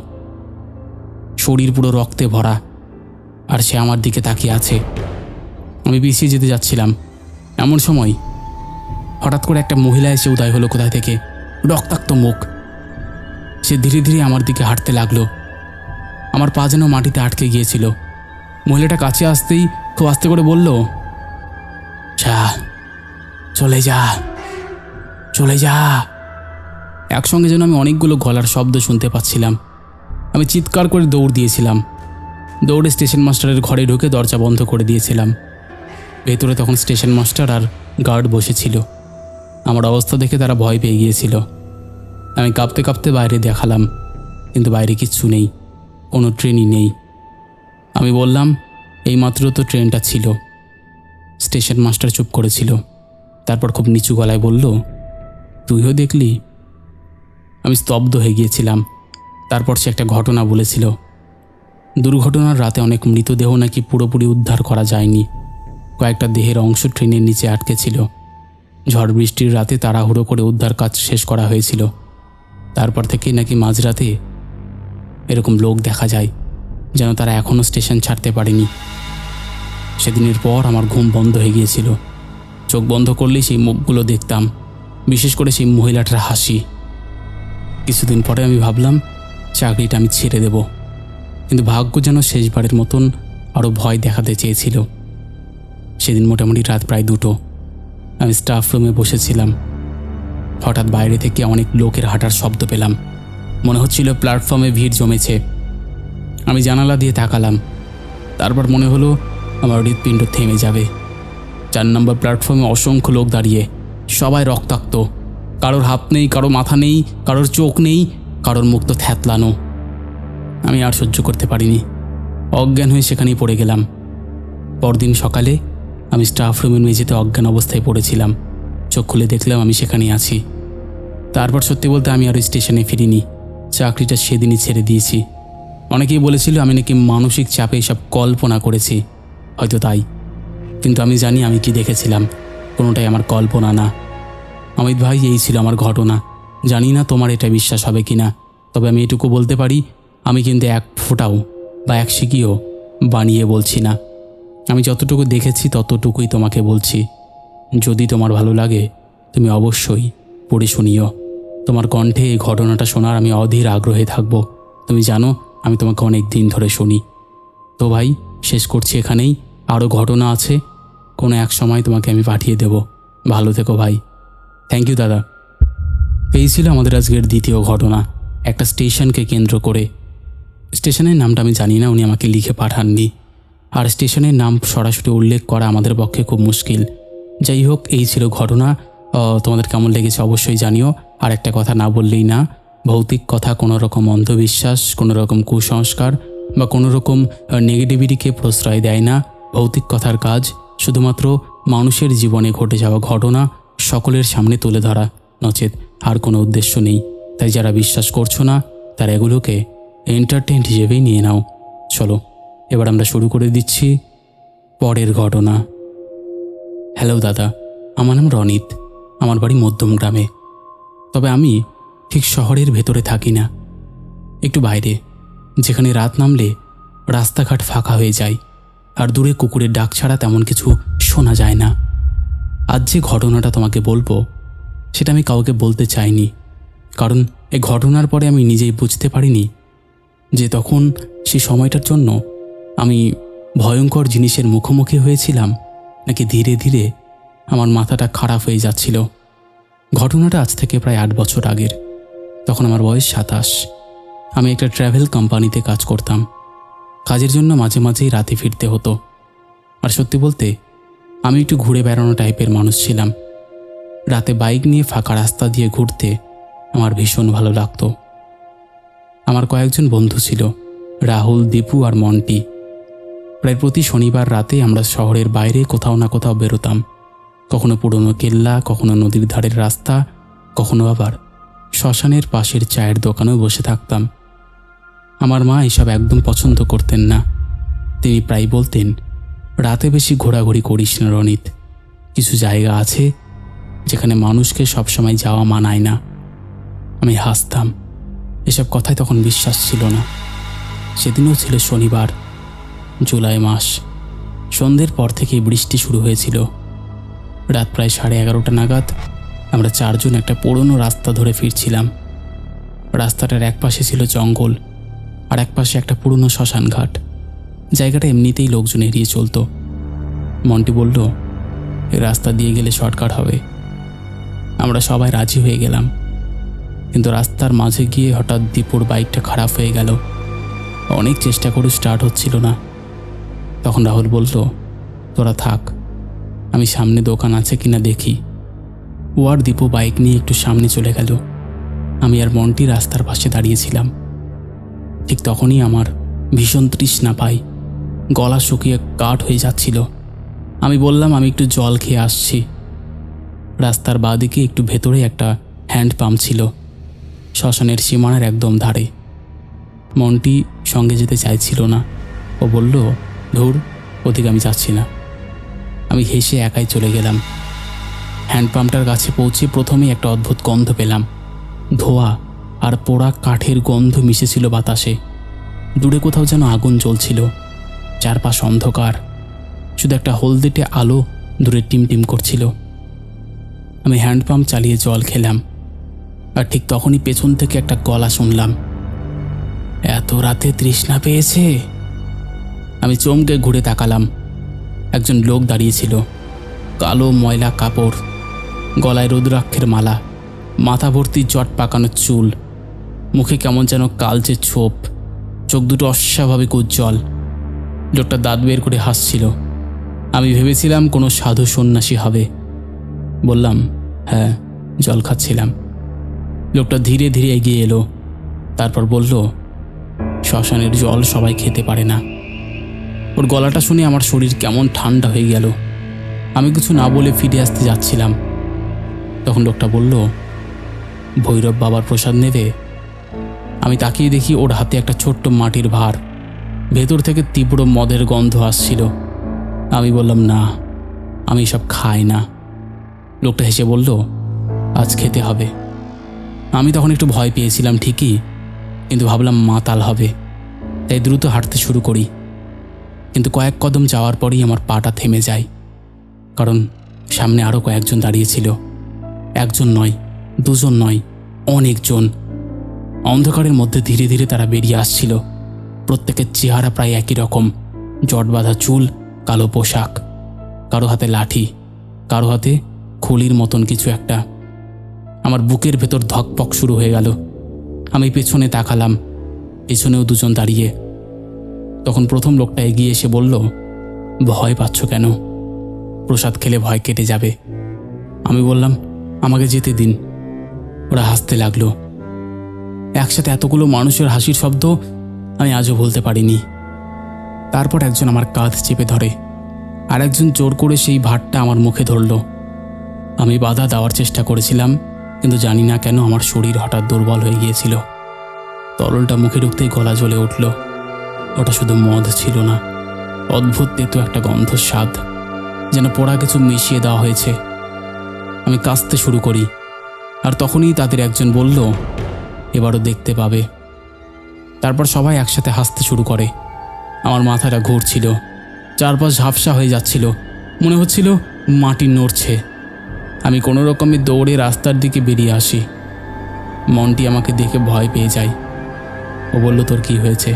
শরীর পুরো রক্তে ভরা, আর সে আমার দিকে তাকিয়ে আছে। আমি পিছিয়ে যেতে যাচ্ছিলাম, এমন সময় হঠাৎ করে একটা মহিলা এসে উদয় হলো কোথায় থেকে, রক্তাক্ত মুখ। সে ধীরে ধীরে আমার দিকে হাঁটতে লাগলো। আমার পা যেন মাটিতে আটকে গিয়েছিল। মহিলাটা কাছে আসতেই খুব আস্তে করে বলল, যা, চলে যা, চলে যা। একসঙ্গে যেন আমি অনেকগুলো গলার শব্দ শুনতে পাচ্ছিলাম। আমি চিৎকার করে দৌড় দিয়েছিলাম। দৌড়ে স্টেশন মাস্টারের ঘরে ঢুকে দরজা বন্ধ করে দিয়েছিলাম। ভেতরে তখন স্টেশন মাস্টার আর গার্ড বসেছিল। আমার অবস্থা দেখে তারা ভয় পেয়ে গিয়েছিল। আমি কাঁপতে কাঁপতে বাইরে দেখালাম, কিন্তু বাইরে কিচ্ছু নেই, কোনো ট্রেনই নেই। আমি বললাম, এইমাত্র তো ট্রেনটা ছিল। স্টেশন মাস্টার চুপ করেছিল। তারপর খুব নিচু গলায় বলল, তুইও দেখলি? আমি স্তব্ধ হয়ে গিয়েছিলাম। তারপর সে একটা ঘটনা বলেছিল। দুর্ঘটনার রাতে অনেক মৃতদেহ নাকি পুরোপুরি উদ্ধার করা যায়নি। কয়েকটা দেহের অংশ ট্রেনের নিচে আটকে ছিল। ঝড় বৃষ্টির রাতে তাড়াহুড়ো করে উদ্ধার কাজ শেষ করা হয়েছিল। তারপর থেকেই নাকি মাঝরাতে এরকম লোক দেখা যায়, যেন তারা এখনও স্টেশন ছাড়তে পারেনি। সেদিনের পর আমার ঘুম বন্ধ হয়ে গিয়েছিল। চোখ বন্ধ করলেই সেই মুখগুলো দেখতাম, বিশেষ করে সেই মহিলাটার হাসি। কিছুদিন পরে আমি ভাবলাম চাকরিটা আমি ছেড়ে দেব, কিন্তু ভাগ্য যেন শেষবারের মতন আরও ভয় দেখাতে চেয়েছিল। সেদিন মোটামুটি রাত প্রায় 2টো। আমি স্টাফ রুমে বসেছিলাম। হঠাৎ বাইরে থেকে অনেক লোকের হাঁটার শব্দ পেলাম। মনে হচ্ছিল প্ল্যাটফর্মে ভিড় জমেছে। আমি জানালা দিয়ে তাকালাম। তারপর মনে হলো আমার হৃৎপিণ্ড থেমে যাবে। 4 নম্বর প্ল্যাটফর্মে অসংখ্য লোক দাঁড়িয়ে, সবাই রক্তাক্ত। কারোর হাত নেই, কারো মাথা নেই, কারোর চোখ নেই, কারোর মুখ তো থ্যাতলানো। আমি আর সহ্য করতে পারিনি, অজ্ঞান হয়ে সেখানেই পড়ে গেলাম। পরদিন সকালে আমি স্টাফ রুমের মেঝেতে অজ্ঞান অবস্থায় পড়েছিলাম। চোখ খুলে দেখলাম আমি সেখানেই আছি। তারপর সত্যি বলতে আমি আর স্টেশনে ফিরিনি। চাকরিটা সেদিনই ছেড়ে দিয়েছি। অনেকেই বলেছিল আমি নাকি মানসিক চাপে এসব কল্পনা করেছি, হয়তো তাই। কিন্তু আমি জানি আমি কি দেখেছিলাম, কোনোটাই আমার কল্পনা না। অমিত ভাই, এই ছিল আমার ঘটনা। জানি না তোমার এটা বিশ্বাস হবে কি না, তবে আমি এটুকু বলতে পারি, আমি কিন্তু এক ফোঁটাও বা এক শিকিও বানিয়ে বলছি না। আমি যতটুকু দেখেছি ততটুকুই তোমাকে বলছি। যদি তোমার ভালো লাগে তুমি অবশ্যই পড়ে শুনিও। তোমার কণ্ঠে এই ঘটনাটা শোনার আমি অধীর আগ্রহে থাকব। তুমি জানো আমি তোমাকে অনেক দিন ধরে শুনি। তো ভাই, শেষ করছি এখানেই। আরও ঘটনা আছে, কোনো এক সময় তোমাকে আমি পাঠিয়ে দেব। ভালো থেকো ভাই। থ্যাংক ইউ দাদা। এই ছিল আমাদের আজকের দ্বিতীয় ঘটনা, একটা স্টেশনকে কেন্দ্র করে। স্টেশনের নামটা আমি জানি না, উনি আমাকে লিখে পাঠাননি। আর স্টেশনের নাম সরাসরি উল্লেখ করা আমাদের পক্ষে খুব মুশকিল। যাই হোক, এই ছিল ঘটনা। তোমাদের কেমন লেগেছে অবশ্যই জানিও। আর একটা কথা না বললেই না, ভৌতিক কথা কোনো রকম অন্ধবিশ্বাস, কোনো রকম কুসংস্কার বা কোনো রকম নেগেটিভিটিকে প্রশ্রয় দেয় না। ভৌতিক কথার কাজ শুধুমাত্র মানুষের জীবনে ঘটে যাওয়া ঘটনা সকলের সামনে তুলে ধরা, নচেত আর কোনো উদ্দেশ্য নেই। তাই যারা বিশ্বাস করছো না তারা এগুলোকে এন্টারটেইনমেন্ট হিসেবেই নিয়ে নাও। চলো এবার আমরা শুরু করে দিচ্ছি পরের ঘটনা। হ্যালো দাদা, আমার নাম রনিত। আমার বাড়ি মধ্যম গ্রামে। তবে আমি ঠিক শহরের ভেতরে থাকি না, একটু বাইরে, যেখানে রাত নামলে রাস্তাঘাট ফাঁকা হয়ে যায় আর দূরে কুকুরের ডাক ছাড়া তেমন কিছু শোনা যায় না। আজ যে ঘটনাটা তোমাকে বলবো সেটা আমি কাউকে বলতে চাইনি, কারণ এই ঘটনার পরে আমি নিজেই বুঝতে পারিনি যে তখন সেই সময়টার জন্য আমি ভয়ঙ্কর জিনিসের মুখোমুখি হয়েছিলাম নাকি ধীরে ধীরে আমার মাথাটা খারাপ হয়ে যাচ্ছিল। ঘটনাটা আজ থেকে প্রায় 8 বছর আগের। তখন আমার বয়স 27। আমি একটা ট্রাভেল কোম্পানিতে কাজ করতাম। কাজের জন্য মাঝে মাঝেই রাতে ফিরতে হতো। আর সত্যি বলতে আমি একটু ঘুরে বেড়ানো টাইপের মানুষ ছিলাম। রাতে বাইক নিয়ে ফাঁকা রাস্তা দিয়ে ঘুরতে আমার ভীষণ ভালো লাগতো। আমার কয়েকজন বন্ধু ছিল, রাহুল, দীপু আর মন্টি। প্রায় প্রতি শনিবার রাতে আমরা শহরের বাইরে কোথাও না কোথাও বেরোতাম। কখনো পুরনো কেল্লা, কখনো নদীর ধারের রাস্তা, কখনো আবার শ্মশানের পাশের চায়ের দোকানেও বসে থাকতাম। আমার মা এসব একদম পছন্দ করতেন না। তিনি প্রায় বলতেন, রাতে বেশি ঘোরাঘুরি করিস না রনিত, কিছু জায়গা আছে যেখানে মানুষকে সবসময় যাওয়া মানায় না। আমি হাসতাম, এসব কথায় তখন বিশ্বাস ছিল না। সেদিনও ছিল শনিবার, জুলাই মাস। সন্ধ্যের পর থেকেই বৃষ্টি শুরু হয়েছিল। রাত প্রায় 11:30 নাগাদ আমরা 4 জন একটা পুরনো রাস্তা ধরে ফিরছিলাম। রাস্তাটার এক পাশে ছিল জঙ্গল আর এক পাশে একটা পুরনো শ্মশান ঘাট। জায়গাটা এমনিতেই লোকজন এড়িয়ে চলত। মন্টি বলল, এই রাস্তা দিয়ে গেলে শর্টকাট হবে। আমরা সবাই রাজি হয়ে গেলাম, কিন্তু রাস্তার মাঝে গিয়ে হঠাৎ দীপুর বাইকটা খারাপ হয়ে গেল। অনেক চেষ্টা করে স্টার্ট হচ্ছিল না। তখন রাহুল বলল, তোরা থাক, আমি সামনে দোকান আছে কিনা দেখি। ও আর দীপু বাইক নিয়ে একটু সামনে চলে গেল। আমি আর মন্টি রাস্তার পাশে দাঁড়িয়েছিলাম। ঠিক তখনই আমার ভীষণ তৃষ্ণা পাই, গলা শুকিয়ে কাঠ হয়ে যাচ্ছিল। আমি বললাম, আমি একটু জল খেয়ে আসছি। রাস্তার বাঁদিকে একটু ভেতরে একটা হ্যান্ড পাম্প ছিল, শ্মশানের সীমানার একদম ধারে। মন্টি সঙ্গে যেতে চাইছিল না। ও বলল, ধুর, ওদিকে আমি যাচ্ছি না। আমি হেসে একাই চলে গেলাম। হ্যান্ডপাম্পটার কাছে পৌঁছে প্রথমেই একটা অদ্ভুত গন্ধ পেলাম। ধোঁয়া আর পোড়া কাঠের গন্ধ মিশেছিল বাতাসে। দূরে কোথাও যেন আগুন জ্বলছিল। চারপাশ অন্ধকার, শুধু একটা হলদেটে আলো দূরে টিমটিম করছিল। আমি হ্যান্ডপাম্প চালিয়ে জল খেলাম, আর ঠিক তখনই পেছন থেকে একটা গলা শুনলাম, এত রাতে তৃষ্ণা পেয়েছে। আমি চমকে ঘুরে তাকালাম। একজন লোক দাঁড়িয়েছিল, কালো ময়লা কাপড়, গলায় রুদ্রাক্ষের মালা, মাথা ভর্তি জট পাকানো চুল, মুখে কেমন যেন কালচে ছোপ, চোখ দুটো অস্বাভাবিক উজ্জ্বল। লোকটা দাঁত বের করে হাসছিল। আমি ভেবেছিলাম কোনো সাধু সন্ন্যাসী হবে। বললাম, হ্যাঁ, জল খাচ্ছিলাম। লোকটা ধীরে ধীরে এগিয়ে এলো, তারপর বলল, শ্মশানের জল সবাই খেতে পারে না। ওর গলাটা শুনে আমার শরীর কেমন ঠান্ডা হয়ে গেল। আমি কিছু না বলে ফিরে আসতে যাচ্ছিলাম। তখন লোকটা বলল, ভৈরব বাবার প্রসাদ নেবে? আমি তাকিয়ে দেখি ওর হাতে একটা ছোট্ট মাটির ভার। ভেতর থেকে তীব্র মদের গন্ধ আসছিল। আমি বললাম, না, আমি সব খাই না। লোকটা হেসে বলল, আজ খেতে হবে। আমি তখন একটু ভয় পেয়েছিলাম ঠিকই, কিন্তু ভাবলাম মাতাল হবে, তাই দ্রুত হাঁটতে শুরু করি। কিন্তু কয়েক কদম যাওয়ার পরেই আমার পাটা থেমে যায়, কারণ সামনে আরও কয়েকজন দাঁড়িয়েছিল। একজন নয়, দুজন নয়, অনেকজন। অন্ধকারের মধ্যে ধীরে ধীরে তারা বেরিয়ে আসছিল। প্রত্যেকের চেহারা প্রায় একই রকম, জট বাঁধা চুল, কালো পোশাক, কারো হাতে লাঠি, কারো হাতে খুলির মতন কিছু একটা। আমার বুকের ভেতর ধকপক শুরু হয়ে গেল। আমি পেছনে তাকালাম, পেছনেও দুজন দাঁড়িয়ে। তখন প্রথম লোকটা এগিয়ে এসে বলল, ভয় পাচ্ছ কেন? প্রসাদ খেলে ভয় কেটে যাবে। আমি বললাম, আমাকে যেতে দিন। ওরা হাসতে লাগলো। একসাথে এতগুলো মানুষের হাসির শব্দ আমি আজও ভুলতে পারিনি। তারপর একজন আমার কাঁধ চেপে ধরে, আর একজন জোর করে সেই ভাতটা আমার মুখে ধরল। আমি বাধা দেওয়ার চেষ্টা করেছিলাম, কিন্তু জানি না কেন আমার শরীর হঠাৎ দুর্বল হয়ে গিয়েছিল। তরলটা মুখে ঢুকতেই গলা জ্বলে উঠল। ওটা শুধু মদ ছিল না, অদ্ভুত তেতো একটা গন্ধ স্বাদ, যেন পোড়া কিছু মিশিয়ে দেওয়া হয়েছে। আমি কাশতে শুরু করি, আর তখনই তাদের একজন বলল, এবারও দেখতে পাবে। তারপর সবাই একসাথে হাসতে শুরু করে। আমার মাথাটা ঘুরছিল, চারপাশ ঝাপসা হয়ে যাচ্ছিল, মনে হচ্ছিল মাটি নড়ছে। আমি কোনো রকমে দৌড়ে রাস্তার দিকে বেরিয়ে আসি। মনটি আমাকে দেখে ভয় পেয়ে যায়। ও বলল, তোর কি হয়েছে?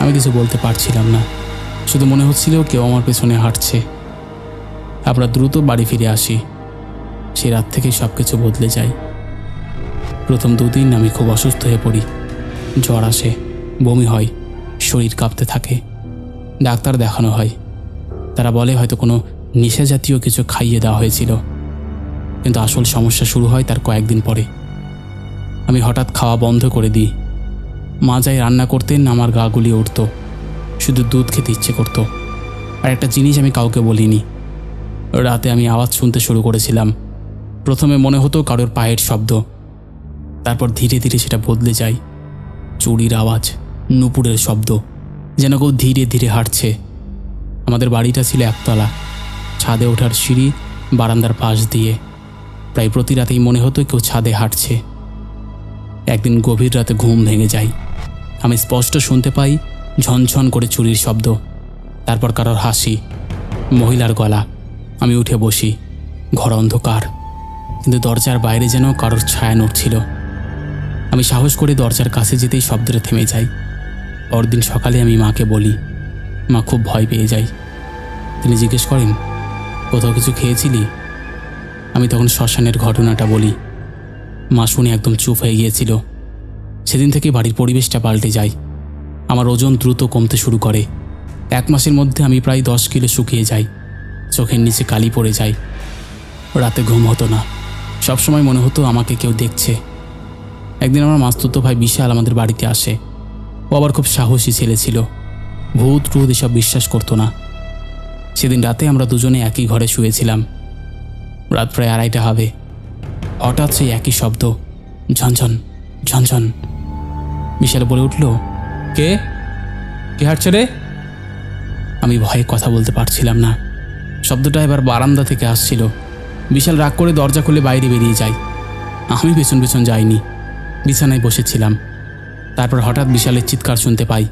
আমি কিছু বলতে পারছিলাম না, শুধু মনে হচ্ছিল কেউ আমার পেছনে হাঁটছে। আমরা দ্রুত বাড়ি ফিরে আসি। সেই রাত থেকেই সব কিছু বদলে যায়। প্রথম 2 দিন আমি খুব অসুস্থ হয়ে পড়ি। জ্বর আসে, বমি হয়, শরীর কাঁপতে থাকে। ডাক্তার দেখানো হয়। তারা বলে হয়তো কোনো নেশা জাতীয় কিছু খাইয়ে দেওয়া হয়েছিল। কিন্তু আসল সমস্যা শুরু হয় তার কয়েকদিন পরে। আমি হঠাৎ খাওয়া বন্ধ করে দিই। মা যাই রান্না করতেন, আমার গা গুলিয়ে উঠত, শুধু দুধ খেতে ইচ্ছে করত। আর একটা জিনিস আমি কাউকে বলিনি, রাতে আমি আওয়াজ শুনতে শুরু করেছিলাম। প্রথমে মনে হতো কারোর পায়ের শব্দ, তারপর ধীরে ধীরে সেটা বদলে যায়। চুড়ির আওয়াজ, নুপুরের শব্দ, যেন কেউ ধীরে ধীরে হাঁটছে। আমাদের বাড়িটা ছিল একতলা, ছাদে ওঠার সিঁড়ি বারান্দার পাশ দিয়ে। প্রায় প্রতি রাতেই মনে হতো কেউ ছাদে হাঁটছে। একদিন গভীর রাতে ঘুম ভেঙে যায়। আমি স্পষ্ট শুনতে পাই ঝনঝন করে চুরির শব্দ, তারপর কারোর হাসি, মহিলার গলা। আমি উঠে বসি। ঘর অন্ধকার, কিন্তু দরজার বাইরে যেন কারোর ছায়া নড়ছিল। আমি সাহস করে দরজার কাছে যেতেই শব্দটা থেমে যায়। পরদিন সকালে আমি মাকে বলি। মা খুব ভয় পেয়ে যায়। তিনি জিজ্ঞেস করেন, কোথাও কিছু খেয়েছিলি? আমি তখন শ্মশানের ঘটনাটা বলি। মা শুনে একদম চুপ হয়ে গিয়েছিল। সেদিন থেকে বাড়ির পরিবেশটা পাল্টে যায়। আমার ওজন দ্রুত কমতে শুরু করে। 1 মাসের মধ্যে আমি প্রায় 10 কিলো শুকিয়ে যাই। চোখের নিচে কালি পড়ে যায়। রাতে ঘুম হতো না, সবসময় মনে হতো আমাকে কেউ দেখছে। একদিন আমার মাস্তুতো ভাই বিশাল আমাদের বাড়িতে আসে। ও আবার খুব সাহসী ছেলে ছিল, ভূত টুত এসব বিশ্বাস করতো না। সেদিন রাতে আমরা দুজনে একই ঘরে শুয়েছিলাম। রাত প্রায় 2:30টা হবে। হঠাৎ সেই একই শব্দ, ঝনঝন ঝনঝন। বিশাল বলে উঠল, কে কে হাঁটছে রে? আমি ভয়ে কথা বলতে পারছিলাম না। শব্দটা এবার বারান্দা থেকে আসছিল। বিশাল রাগ করে দরজা খুলে বাইরে বেরিয়ে যায়। আমি পেছন পেছন যাইনি, বিছানায় বসেছিলাম। তারপর হঠাৎ বিশালের চিৎকার শুনতে পাই।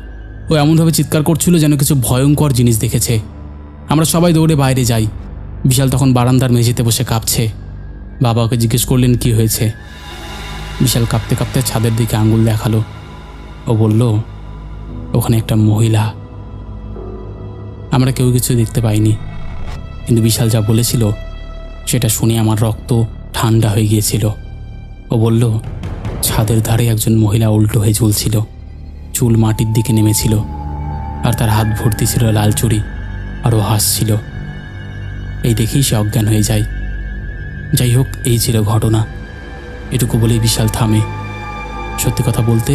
ও এমনভাবে চিৎকার করছিল যেন কিছু ভয়ঙ্কর জিনিস দেখেছে। আমরা সবাই দৌড়ে বাইরে যাই। বিশাল তখন বারান্দার মেঝেতে বসে কাঁপছে। বাবা ওকে জিজ্ঞেস করলেন কি হয়েছে। বিশাল কাঁপতে কাঁপতে ছাদের দিকে আঙুল দেখালো। ও বলল, ওখানে একটা মহিলা। আমরা কেউ কিছু দেখতে পাইনি, কিন্তু বিশাল যা বলেছিল সেটা শুনে আমার রক্ত ঠান্ডা হয়ে গিয়েছিল। ও বলল, ছাদের ধারে একজন মহিলা উল্টো হয়ে ঝুলছিল, চুল মাটির দিকে নেমেছিল, আর তার হাত ভর্তি ছিল লাল চুড়ি, আর ও হাসছিল। এই দেখেই সে অজ্ঞান হয়ে যায়। যাই হোক, এই ছিল ঘটনা। এটুকু বলেই বিশাল থামে। সত্যি কথা বলতে,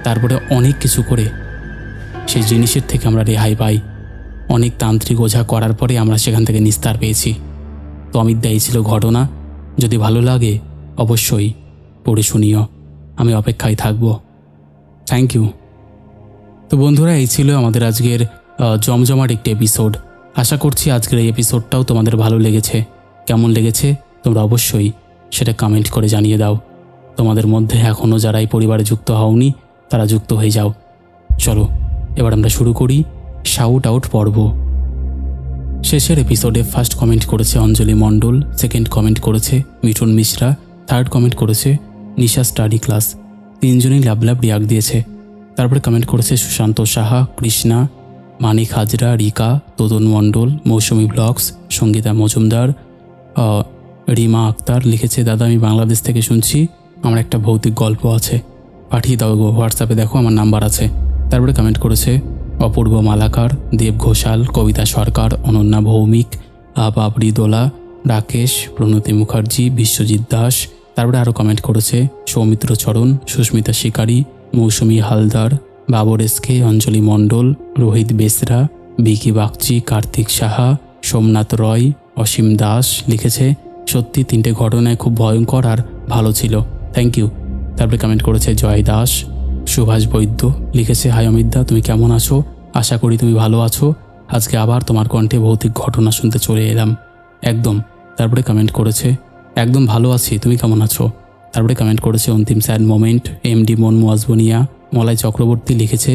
তারপরে অনেক কিছু করে সেই জিনিসের থেকে আমরা রেহাই পাই। অনেক তান্ত্রিক ওঝা করার পরে আমরা সেখান থেকে নিস্তার পেয়েছি। তো অমিতদা, এই ছিল ঘটনা। যদি ভালো লাগে অবশ্যই পড়ে শুনিও। আমি অপেক্ষায় থাকব। Thank you. তো বন্ধুরা, এই ছিল আমাদের আজকের জমজমাট একটি এপিসোড। আশা করছি আজকের এই এপিসোডটাও তোমাদের ভালো লেগেছে। কেমন লেগেছে তোমরা অবশ্যই সেটা কমেন্ট করে জানিয়ে দাও। তোমাদের মধ্যে এখনও যারা এই পরিবারে যুক্ত হওনি তারা যুক্ত হয়ে যাও। চলো এবার আমরা শুরু করি শাউট আউট পর্ব। শেষের এপিসোডে ফার্স্ট কমেন্ট করেছে অঞ্জলি মণ্ডল, সেকেন্ড কমেন্ট করেছে মিঠুন মিশ্রা, থার্ড কমেন্ট করেছে নিশা স্টাডি ক্লাস। 3 জনই লাভ লাভ রিয়াক্ট দিয়েছে। তারপরে কমেন্ট করেছে সুশান্ত সাহা, কৃষ্ণা, মানিক হাজরা, রিকা, তদন মণ্ডল, মৌসুমী ব্লগস, সঙ্গীতা মজুমদার, রিমা আক্তার লিখেছে, দাদা আমি বাংলাদেশ থেকে শুনছি, আমার একটা ভৌতিক গল্প আছে, পাঠিয়ে দাও গো, হোয়াটসঅ্যাপে দেখো আমার নাম্বার আছে। তারপরে কমেন্ট করেছে অপূর্ব মালাকার, দেব ঘোষাল, কবিতা সরকার, অনন্যা ভৌমিক, বাবরি দোলা, রাকেশ, প্রণতি মুখার্জি, বিশ্বজিৎ দাস। তারপরে আরও কমেন্ট করেছে সৌমিত্র চরণ, সুস্মিতা শিকারী, মৌসুমী হালদার, বাবর এসকে, অঞ্জলি মণ্ডল, রোহিত বেসরা, ভিকি বাগচি, কার্তিক সাহা, সোমনাথ রয়, অসীম দাস লিখেছে, সত্যি 3টে ঘটনায় খুব ভয়ঙ্কর আর ভালো ছিল, থ্যাংক ইউ। তারপরে কমেন্ট করেছে জয় দাস। সুভাষ বৈদ্য লিখেছে, হাই অমিতদা, তুমি কেমন আছো? আশা করি তুমি ভালো আছো। আজকে আবার তোমার কণ্ঠে ভৌতিক ঘটনা শুনতে চলে এলাম। একদম। তারপরে কমেন্ট করেছে, একদম ভালো আছি, তুমি কেমন আছো? তারপরে কমেন্ট করেছে অন্তিম স্যাড মোমেন্ট, এমডি মন মোয়াজবনিয়া, মলাই চক্রবর্তী লিখেছে,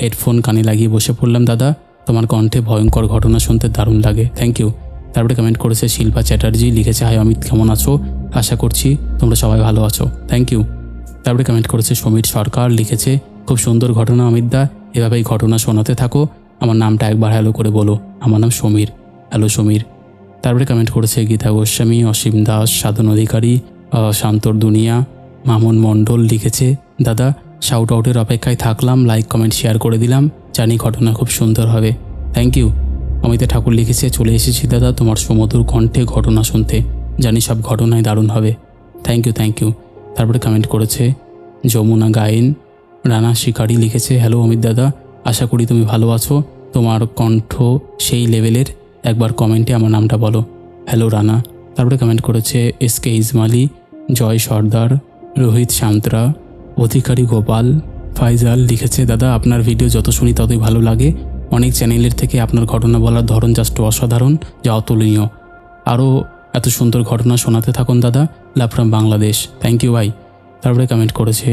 হেডফোন কানে লাগিয়ে বসে পড়লাম দাদা, তোমার কণ্ঠে ভয়ঙ্কর ঘটনা শুনতে দারুণ লাগে, থ্যাংক ইউ। তারপরে কমেন্ট করেছে শিল্পা চ্যাটার্জি, লিখেছে হাই অমিত, কেমন আছো? আশা করছি তোমরা সবাই ভালো আছো, থ্যাংক ইউ। তারপরে কমেন্ট করেছে সমীর সরকার, লিখেছে খুব সুন্দর ঘটনা অমিতদা, এভাবেই ঘটনা শোনাতে থাকো, আমার নামটা একবার হ্যালো করে বলো, আমার নাম সমীর। হ্যালো সমীর। তারপরে কমেন্ট করেছে গীতা গোস্বামী, অসীম দাস, সাধন অধিকারী, শান্তর দুনিয়া, মামুন মণ্ডল, লিখেছে দাদা শাউট আউটের অপেক্ষায় থাকলাম, লাইক কমেন্ট শেয়ার করে দিলাম, জানি ঘটনা খুব সুন্দর হবে, থ্যাংক ইউ। অমিতা ঠাকুর লিখেছে চলে এসেছি দাদা তোমার সুমধুর কণ্ঠে ঘটনা শুনতে, জানি সব ঘটনায় দারুণ হবে, থ্যাংক ইউ থ্যাংক ইউ। তারপরে কমেন্ট করেছে যমুনা গায়েন, রানা শিকারি, লিখেছে হ্যালো অমিত দাদা, আশা করি তুমি ভালো আছো, তোমার কণ্ঠ সেই লেভেলের, একবার কমেন্টে আমার নামটা বলো, হ্যালো রানা। তারপরে কমেন্ট করেছে এসকে ইসমাইলি, জয় সর্দার, রোহিত সান্ত্রা, অধিকারী গোপাল, ফাইজাল, লিখেছে দাদা আপনার ভিডিও যত শুনি ততই ভালো লাগে, অনেক চ্যানেলের থেকে আপনার ঘটনা বলার ধরন জাস্ট অসাধারণ, যা অতুলনীয়, আরও এত সুন্দর ঘটনা শোনাতে থাকুন দাদা, love from Bangladesh, thank you ভাই। তারপরে কমেন্ট করেছে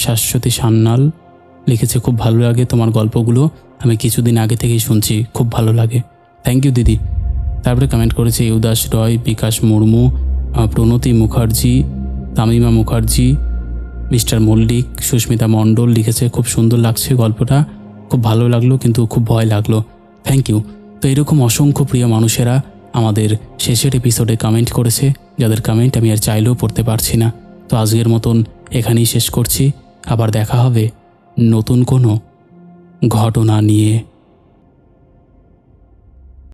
শাশ্বতী সান্যাল, লিখেছে খুব ভালো লাগে তোমার গল্পগুলো, আমি কিছুদিন আগে থেকেই শুনছি, খুব ভালো লাগে, থ্যাংক ইউ দিদি। তারপরে কমেন্ট করেছে ইউদাস রয়, বিকাশ মুর্মু, প্রণতি মুখার্জি, তামিমা মুখার্জি, মিস্টার মল্লিক, সুস্মিতা মণ্ডল, লিখেছে খুব সুন্দর লাগছে গল্পটা, খুব ভালো লাগলো কিন্তু খুব ভয় লাগলো, থ্যাংক ইউ। তো এরকম অসংখ্য প্রিয় মানুষেরা আমাদের শেষের এপিসোডে কমেন্ট করেছে, যাদের কমেন্ট আমি আর চাইলেও পড়তে পারছি না। তো আজকের মতন এখানেই শেষ করছি, আবার দেখা হবে নতুন কোনো ঘটনা নিয়ে।